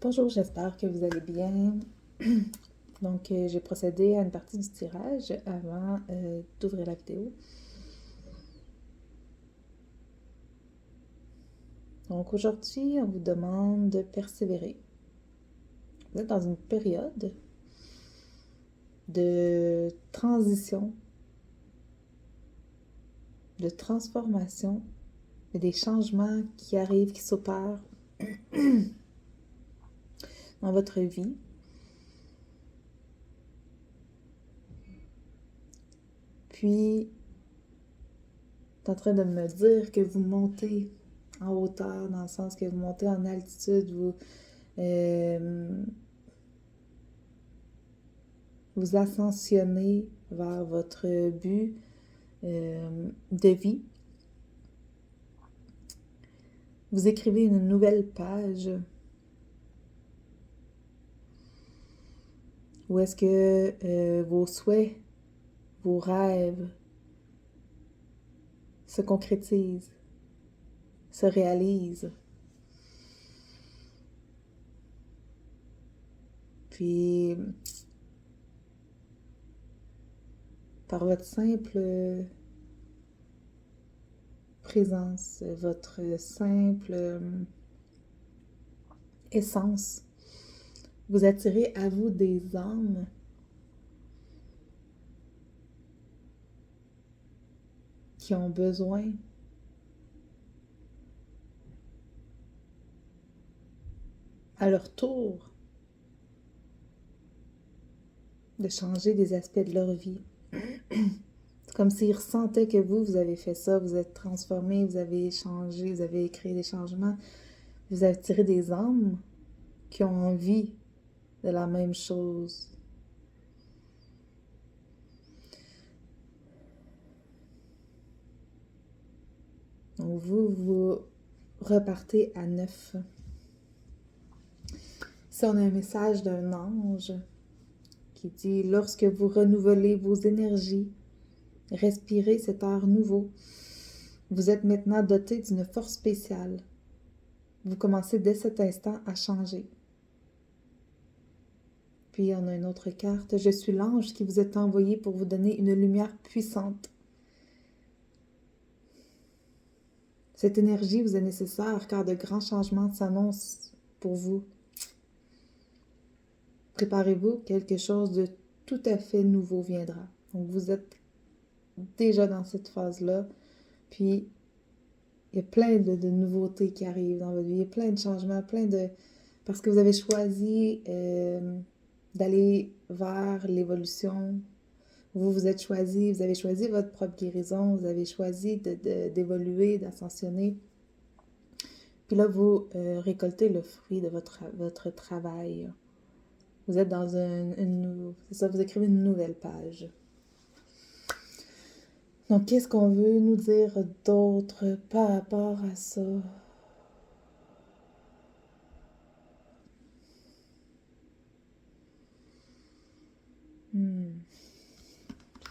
Bonjour, j'espère que vous allez bien. Donc, j'ai procédé à une partie du tirage avant d'ouvrir la vidéo. Donc, aujourd'hui, on vous demande de persévérer. Vous êtes dans une période de transition, de transformation, et des changements qui arrivent, qui s'opèrent dans votre vie. Puis, tu es en train de me dire que vous montez en hauteur, dans le sens que vous montez en altitude, vous ascensionnez vers votre but de vie. Vous écrivez une nouvelle page où est-ce que vos souhaits, vos rêves se concrétisent, se réalisent. Puis, par votre simple présence, votre simple essence, vous attirez à vous des âmes qui ont besoin à leur tour de changer des aspects de leur vie. C'est comme s'ils ressentaient que vous avez fait ça, vous êtes transformé, vous avez changé, vous avez créé des changements, vous avez tiré des âmes qui ont envie de la même chose. Donc vous repartez à neuf. Ici, on a un message d'un ange qui dit « Lorsque vous renouvelez vos énergies, respirez cet air nouveau. Vous êtes maintenant doté d'une force spéciale. Vous commencez dès cet instant à changer. » Puis on a une autre carte. « Je suis l'ange qui vous est envoyé pour vous donner une lumière puissante. » Cette énergie vous est nécessaire car de grands changements s'annoncent pour vous. Préparez-vous, quelque chose de tout à fait nouveau viendra. Donc vous êtes déjà dans cette phase-là, puis il y a plein de nouveautés qui arrivent dans votre vie, il y a plein de changements, parce que vous avez choisi d'aller vers l'évolution. Vous avez choisi votre propre guérison, vous avez choisi d'évoluer, d'ascensionner. Puis là, vous récoltez le fruit de votre travail. Vous êtes dans c'est ça, vous écrivez une nouvelle page. Donc, qu'est-ce qu'on veut nous dire d'autre par rapport à ça?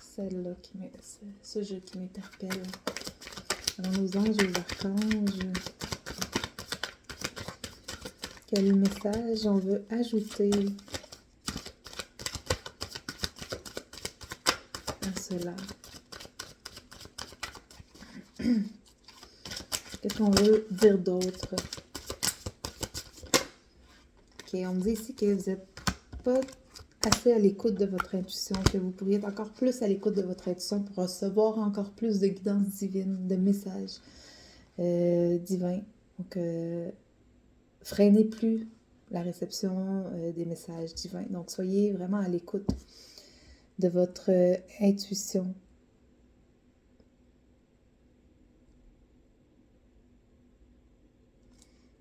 Celle-là ce jeu qui m'interpelle. Alors, nos anges et les archanges, quel message on veut ajouter à cela? Qu'est-ce qu'on veut dire d'autre? Ok, on me dit ici que vous n'êtes pas assez à l'écoute de votre intuition, que vous pourriez être encore plus à l'écoute de votre intuition pour recevoir encore plus de guidance divine, de messages divins. Donc, freinez plus la réception des messages divins. Donc, soyez vraiment à l'écoute de votre intuition.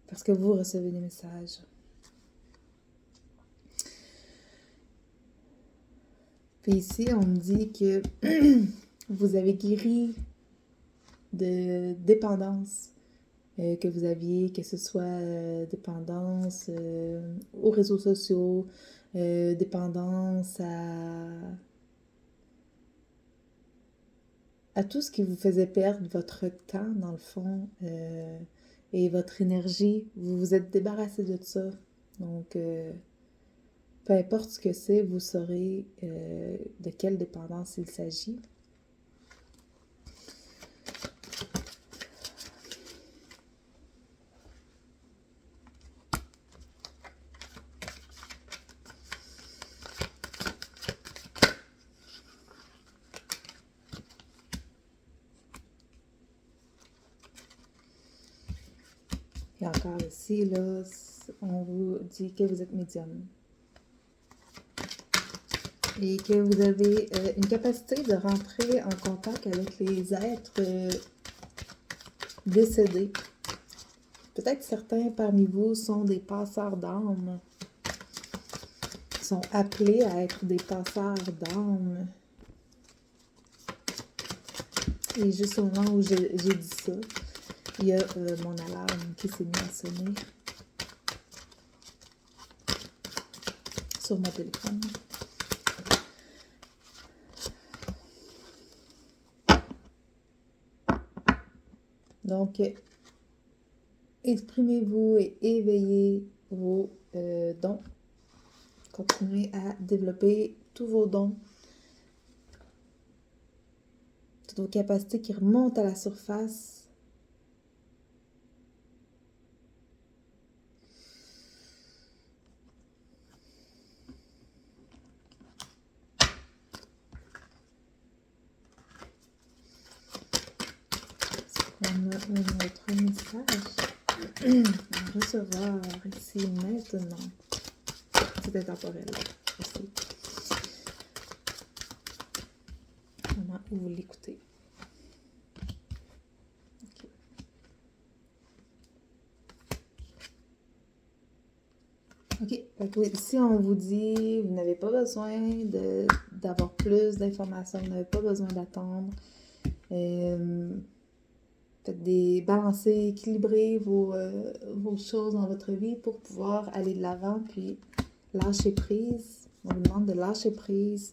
Parce que vous recevez des messages. Puis ici, on me dit que vous avez guéri de dépendance que vous aviez, que ce soit dépendance aux réseaux sociaux, dépendance à tout ce qui vous faisait perdre votre temps, dans le fond, et votre énergie. Vous vous êtes débarrassé de ça. Donc, peu importe ce que c'est, vous saurez de quelle dépendance il s'agit. Et encore ici, là, on vous dit que vous êtes médium. Et que vous avez une capacité de rentrer en contact avec les êtres décédés. Peut-être certains parmi vous sont des passeurs d'âme, sont appelés à être des passeurs d'âme. Et juste au moment où j'ai dit ça, il y a mon alarme qui s'est mis à sonner sur mon téléphone. Donc, exprimez-vous et éveillez vos dons. Continuez à développer tous vos dons, toutes vos capacités qui remontent à la surface. On a un autre message à recevoir ici maintenant. C'est intemporel aussi. Au moment où vous l'écoutez. OK. Donc, ici, on vous dit, vous n'avez pas besoin d'avoir plus d'informations, vous n'avez pas besoin d'attendre. Faites balancer, équilibrer vos choses dans votre vie pour pouvoir aller de l'avant, puis lâcher prise. On vous demande de lâcher prise.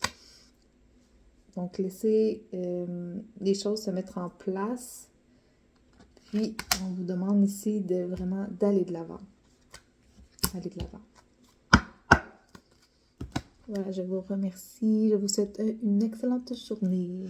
Donc, laissez les choses se mettre en place. Puis, on vous demande ici de vraiment d'aller de l'avant. Aller de l'avant. Voilà, je vous remercie. Je vous souhaite une excellente journée.